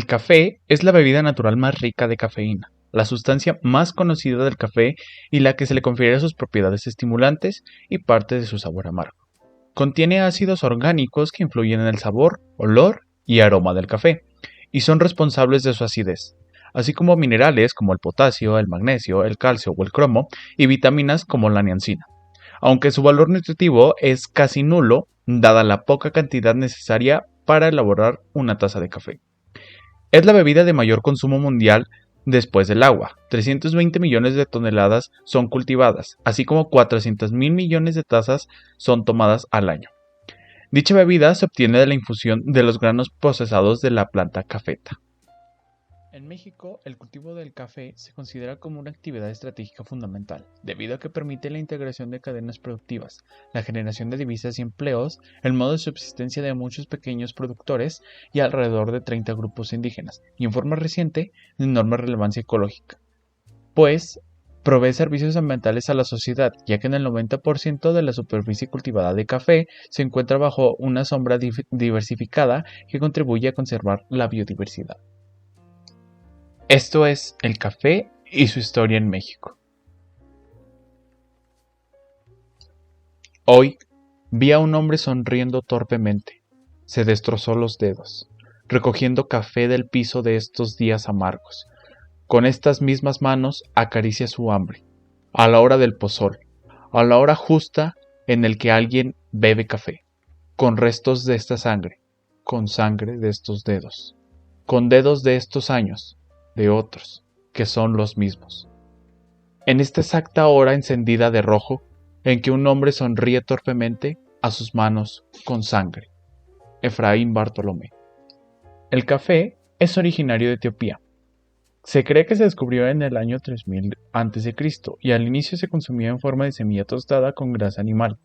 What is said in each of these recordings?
café es la bebida natural más rica de cafeína, la sustancia más conocida del café y la que se le confiere sus propiedades estimulantes y parte de su sabor amargo. Contiene ácidos orgánicos que influyen en el sabor, olor y aroma del café, y son responsables de su acidez, así como minerales como el potasio, el magnesio, el calcio o el cromo, y vitaminas como la niacina. Aunque su valor nutritivo es casi nulo, dada la poca cantidad necesaria para elaborar una taza de café. Es la bebida de mayor consumo mundial después del agua. 320 millones de toneladas son cultivadas, así como 400 mil millones de tazas son tomadas al año. Dicha bebida se obtiene de la infusión de los granos procesados de la planta cafeta. En México, el cultivo del café se considera como una actividad estratégica fundamental, debido a que permite la integración de cadenas productivas, la generación de divisas y empleos, el modo de subsistencia de muchos pequeños productores y alrededor de 30 grupos indígenas, y en forma reciente, de enorme relevancia ecológica, pues provee servicios ambientales a la sociedad, ya que en el 90% de la superficie cultivada de café se encuentra bajo una sombra diversificada que contribuye a conservar la biodiversidad. Esto es el café y su historia en México. Hoy vi a un hombre sonriendo torpemente. Se destrozó los dedos, recogiendo café del piso de estos días amargos. Con estas mismas manos acaricia su hambre, a la hora del pozol, a la hora justa en el que alguien bebe café, con restos de esta sangre, con sangre de estos dedos, con dedos de estos años, de otros, que son los mismos. En esta exacta hora encendida de rojo, en que un hombre sonríe torpemente a sus manos con sangre. Efraín Bartolomé. El café es originario de Etiopía. Se cree que se descubrió en el año 3000 a.C. y al inicio se consumía en forma de semilla tostada con grasa animal.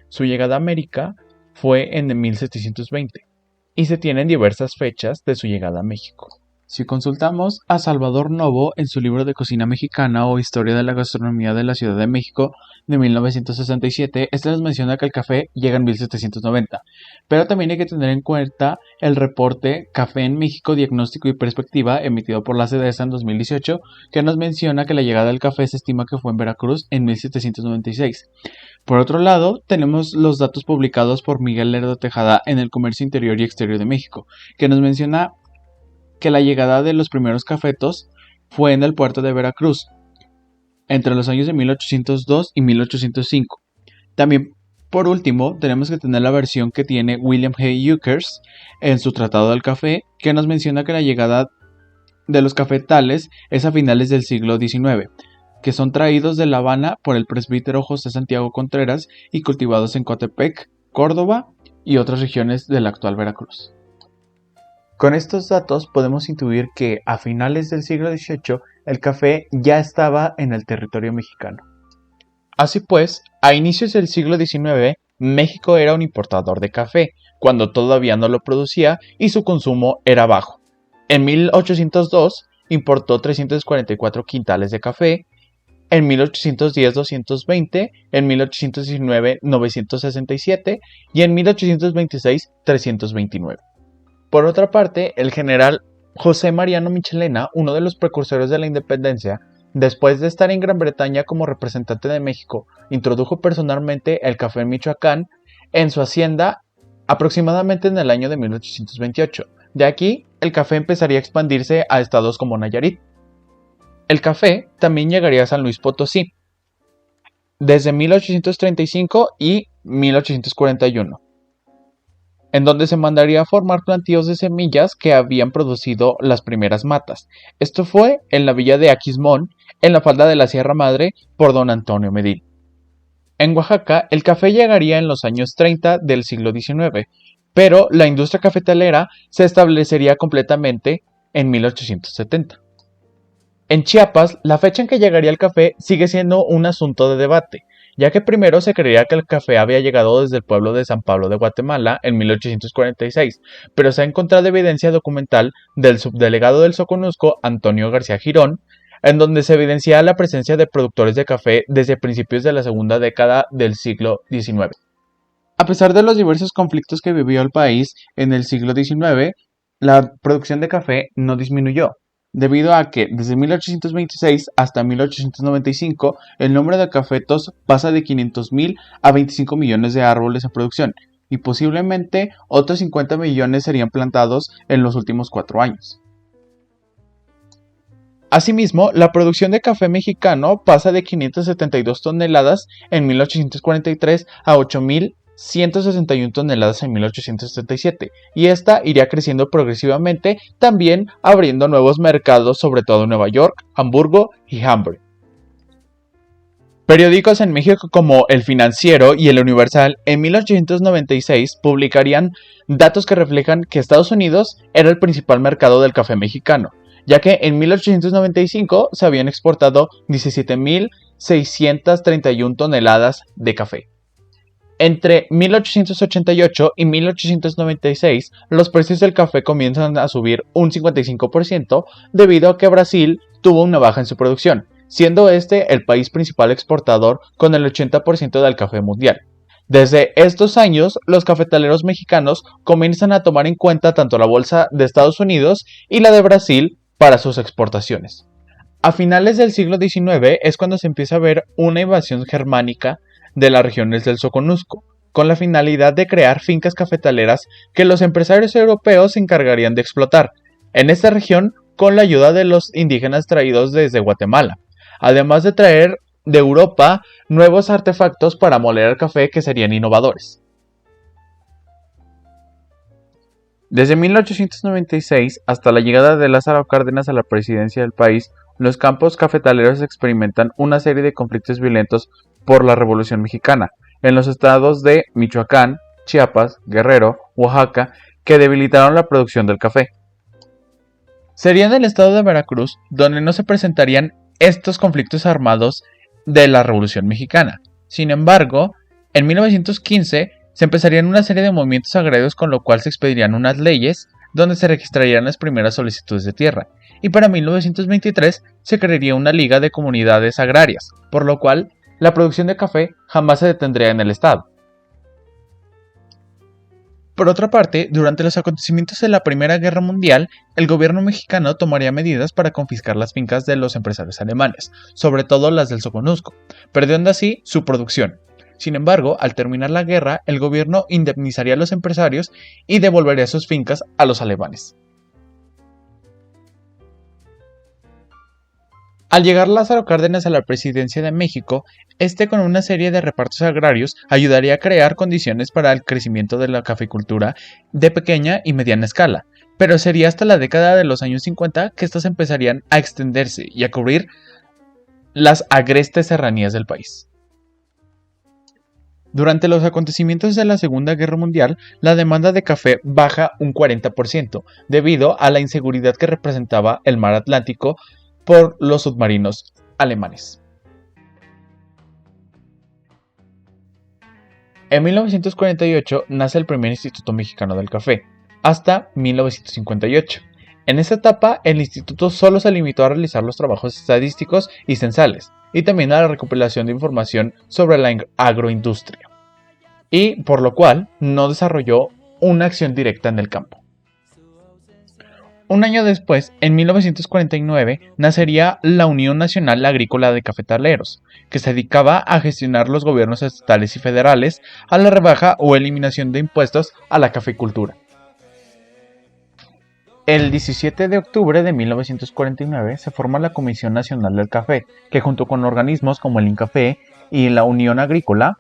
Su llegada a América fue en 1720 y se tienen diversas fechas de su llegada a México. Si consultamos a Salvador Novo en su libro de cocina mexicana o Historia de la gastronomía de la Ciudad de México de 1967, este nos menciona que el café llega en 1790, pero también hay que tener en cuenta el reporte Café en México, Diagnóstico y Perspectiva, emitido por la CDESA en 2018, que nos menciona que la llegada del café se estima que fue en Veracruz en 1796. Por otro lado, tenemos los datos publicados por Miguel Lerdo Tejada en el Comercio Interior y Exterior de México, que nos menciona que la llegada de los primeros cafetos fue en el puerto de Veracruz, entre los años de 1802 y 1805. También, por último, tenemos que tener la versión que tiene William H. Euchers en su Tratado del Café, que nos menciona que la llegada de los cafetales es a finales del siglo XIX, que son traídos de La Habana por el presbítero José Santiago Contreras y cultivados en Coatepec, Córdoba y otras regiones del actual Veracruz. Con estos datos podemos intuir que a finales del siglo XVIII el café ya estaba en el territorio mexicano. Así pues, a inicios del siglo XIX, México era un importador de café, cuando todavía no lo producía y su consumo era bajo. En 1802 importó 344 quintales de café, en 1810 220, en 1819 967 y en 1826 329. Por otra parte, el general José Mariano Michelena, uno de los precursores de la independencia, después de estar en Gran Bretaña como representante de México, introdujo personalmente el café en Michoacán en su hacienda aproximadamente en el año de 1828. De aquí, el café empezaría a expandirse a estados como Nayarit. El café también llegaría a San Luis Potosí desde 1835 y 1841. En donde se mandaría a formar plantíos de semillas que habían producido las primeras matas. Esto fue en la villa de Aquismón, en la falda de la Sierra Madre, por don Antonio Medina. En Oaxaca, el café llegaría en los años 30 del siglo XIX, pero la industria cafetalera se establecería completamente en 1870. En Chiapas, la fecha en que llegaría el café sigue siendo un asunto de debate, ya que primero se creía que el café había llegado desde el pueblo de San Pablo de Guatemala en 1846, pero se ha encontrado evidencia documental del subdelegado del Soconusco, Antonio García Girón, en donde se evidencia la presencia de productores de café desde principios de la segunda década del siglo XIX. A pesar de los diversos conflictos que vivió el país en el siglo XIX, la producción de café no disminuyó, debido a que desde 1826 hasta 1895 el número de cafetos pasa de 500.000 a 25 millones de árboles en producción, y posiblemente otros 50 millones serían plantados en los últimos 4 años. Asimismo, la producción de café mexicano pasa de 572 toneladas en 1843 a 8.161 toneladas en 1877, y esta iría creciendo progresivamente, también abriendo nuevos mercados, sobre todo en Nueva York, Hamburgo y Hamburg. Periódicos en México como El Financiero y El Universal en 1896 publicarían datos que reflejan que Estados Unidos era el principal mercado del café mexicano, ya que en 1895 se habían exportado 17.631 toneladas de café. Entre 1888 y 1896, los precios del café comienzan a subir un 55% debido a que Brasil tuvo una baja en su producción, siendo este el país principal exportador con el 80% del café mundial. Desde estos años, los cafetaleros mexicanos comienzan a tomar en cuenta tanto la bolsa de Estados Unidos y la de Brasil para sus exportaciones. A finales del siglo XIX es cuando se empieza a ver una invasión germánica de las regiones del Soconusco, con la finalidad de crear fincas cafetaleras que los empresarios europeos se encargarían de explotar, en esta región con la ayuda de los indígenas traídos desde Guatemala, además de traer de Europa nuevos artefactos para moler el café que serían innovadores. Desde 1896 hasta la llegada de Lázaro Cárdenas a la presidencia del país, los campos cafetaleros experimentan una serie de conflictos violentos por la Revolución Mexicana, en los estados de Michoacán, Chiapas, Guerrero, Oaxaca, que debilitaron la producción del café. Sería en el estado de Veracruz donde no se presentarían estos conflictos armados de la Revolución Mexicana. Sin embargo, en 1915 se empezarían una serie de movimientos agrarios, con lo cual se expedirían unas leyes donde se registrarían las primeras solicitudes de tierra, y para 1923 se crearía una liga de comunidades agrarias, por lo cual la producción de café jamás se detendría en el estado. Por otra parte, durante los acontecimientos de la Primera Guerra Mundial, el gobierno mexicano tomaría medidas para confiscar las fincas de los empresarios alemanes, sobre todo las del Soconusco, perdiendo así su producción. Sin embargo, al terminar la guerra, el gobierno indemnizaría a los empresarios y devolvería sus fincas a los alemanes. Al llegar Lázaro Cárdenas a la presidencia de México, con una serie de repartos agrarios ayudaría a crear condiciones para el crecimiento de la cafeicultura de pequeña y mediana escala, pero sería hasta la década de los años 50 que estas empezarían a extenderse y a cubrir las agrestes serranías del país. Durante los acontecimientos de la Segunda Guerra Mundial, la demanda de café baja un 40%, debido a la inseguridad que representaba el mar Atlántico por los submarinos alemanes. En 1948 nace el primer Instituto Mexicano del Café, hasta 1958. En esta etapa, el instituto solo se limitó a realizar los trabajos estadísticos y censales, y también a la recopilación de información sobre la agroindustria, y por lo cual no desarrolló una acción directa en el campo. Un año después, en 1949, nacería la Unión Nacional Agrícola de Cafetaleros, que se dedicaba a gestionar los gobiernos estatales y federales a la rebaja o eliminación de impuestos a la cafeicultura. El 17 de octubre de 1949 se forma la Comisión Nacional del Café, que junto con organismos como el INCAFE y la Unión Agrícola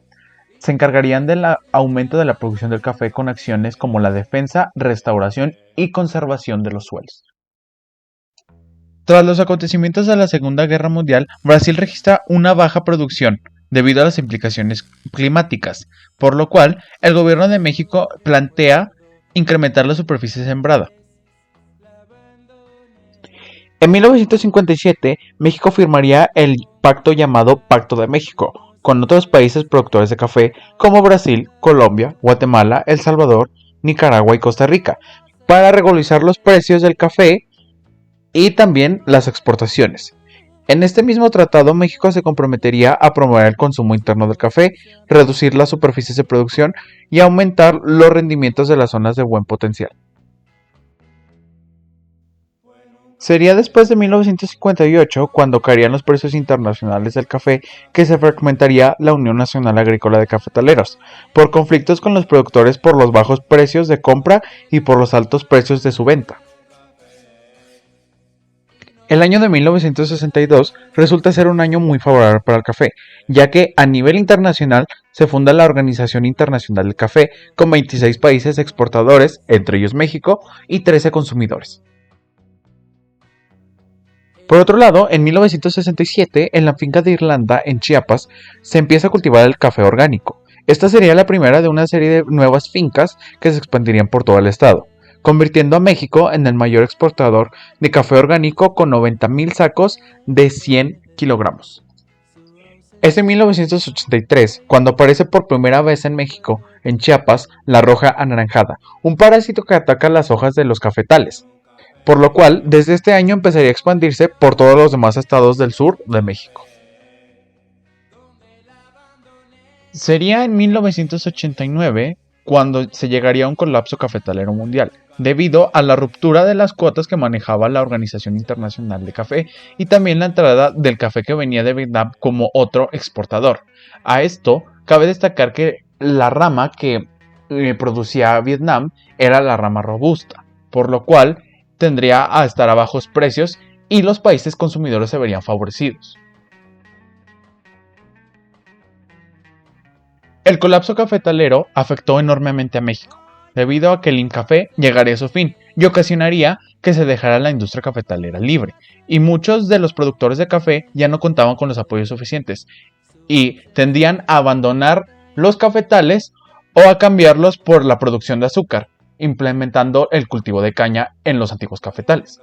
se encargarían del aumento de la producción del café con acciones como la defensa, restauración y conservación de los suelos. Tras los acontecimientos de la Segunda Guerra Mundial, Brasil registra una baja producción debido a las implicaciones climáticas, por lo cual el gobierno de México plantea incrementar la superficie sembrada. En 1957, México firmaría el pacto llamado Pacto de México, con otros países productores de café como Brasil, Colombia, Guatemala, El Salvador, Nicaragua y Costa Rica, para regularizar los precios del café y también las exportaciones. En este mismo tratado, México se comprometería a promover el consumo interno del café, reducir las superficies de producción y aumentar los rendimientos de las zonas de buen potencial. Sería después de 1958 cuando caerían los precios internacionales del café que se fragmentaría la Unión Nacional Agrícola de Cafetaleros, por conflictos con los productores por los bajos precios de compra y por los altos precios de su venta. El año de 1962 resulta ser un año muy favorable para el café, ya que a nivel internacional se funda la Organización Internacional del Café con 26 países exportadores, entre ellos México, y 13 consumidores. Por otro lado, en 1967, en la finca de Irlanda, en Chiapas, se empieza a cultivar el café orgánico. Esta sería la primera de una serie de nuevas fincas que se expandirían por todo el estado, convirtiendo a México en el mayor exportador de café orgánico con 90,000 sacos de 100 kilogramos. Es en 1983 cuando aparece por primera vez en México, en Chiapas, la roja anaranjada, un parásito que ataca las hojas de los cafetales, por lo cual desde este año empezaría a expandirse por todos los demás estados del sur de México. Sería en 1989 cuando se llegaría a un colapso cafetalero mundial, debido a la ruptura de las cuotas que manejaba la Organización Internacional de Café y también la entrada del café que venía de Vietnam como otro exportador. A esto cabe destacar que la rama que producía Vietnam era la rama robusta, por lo cual tendría a estar a bajos precios y los países consumidores se verían favorecidos. El colapso cafetalero afectó enormemente a México, debido a que el INCAFé llegaría a su fin y ocasionaría que se dejara la industria cafetalera libre, y muchos de los productores de café ya no contaban con los apoyos suficientes y tendían a abandonar los cafetales o a cambiarlos por la producción de azúcar, implementando el cultivo de caña en los antiguos cafetales.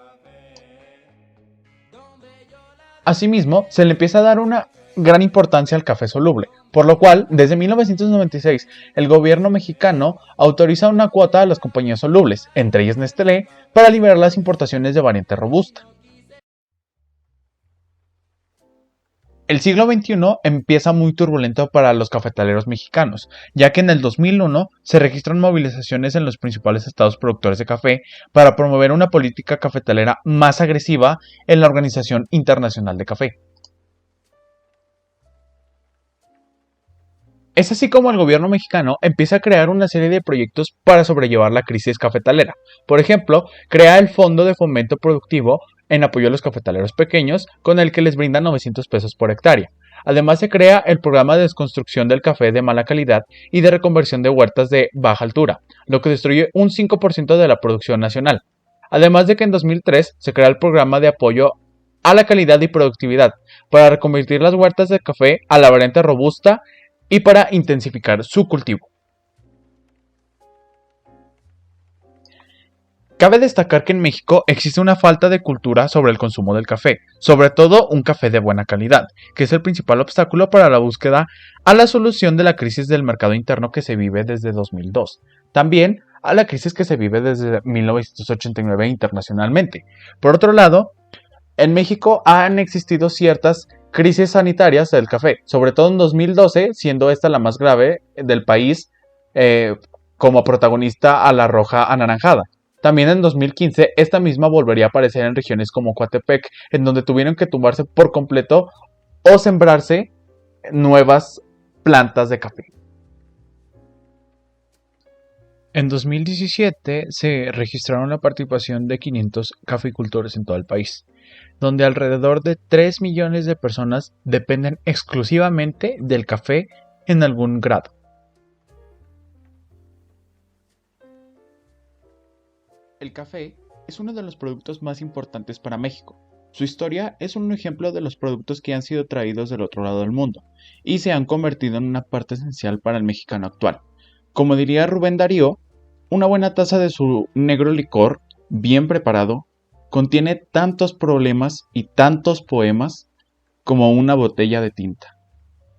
Asimismo, se le empieza a dar una gran importancia al café soluble, por lo cual, desde 1996, el gobierno mexicano autoriza una cuota a las compañías solubles, entre ellas Nestlé, para liberar las importaciones de variante robusta. El siglo XXI empieza muy turbulento para los cafetaleros mexicanos, ya que en el 2001 se registran movilizaciones en los principales estados productores de café para promover una política cafetalera más agresiva en la Organización Internacional de Café. Es así como el gobierno mexicano empieza a crear una serie de proyectos para sobrellevar la crisis cafetalera. Por ejemplo, crea el Fondo de Fomento Productivo en apoyo a los cafetaleros pequeños, con el que les brinda 900 pesos por hectárea. Además, se crea el programa de desconstrucción del café de mala calidad y de reconversión de huertas de baja altura, lo que destruye un 5% de la producción nacional. Además de que en 2003 se crea el programa de apoyo a la calidad y productividad para reconvertir las huertas de café a la variante robusta y para intensificar su cultivo. Cabe destacar que en México existe una falta de cultura sobre el consumo del café, sobre todo un café de buena calidad, que es el principal obstáculo para la búsqueda a la solución de la crisis del mercado interno que se vive desde 2002. También a la crisis que se vive desde 1989 internacionalmente. Por otro lado, en México han existido ciertas crisis sanitarias del café, sobre todo en 2012, siendo esta la más grave del país, como protagonista a la roja anaranjada. También en 2015, esta misma volvería a aparecer en regiones como Coatepec, en donde tuvieron que tumbarse por completo o sembrarse nuevas plantas de café. En 2017 se registraron la participación de 500 cafeicultores en todo el país, donde alrededor de 3 millones de personas dependen exclusivamente del café en algún grado. El café es uno de los productos más importantes para México. Su historia es un ejemplo de los productos que han sido traídos del otro lado del mundo y se han convertido en una parte esencial para el mexicano actual. Como diría Rubén Darío, una buena taza de su negro licor, bien preparado, contiene tantos problemas y tantos poemas como una botella de tinta.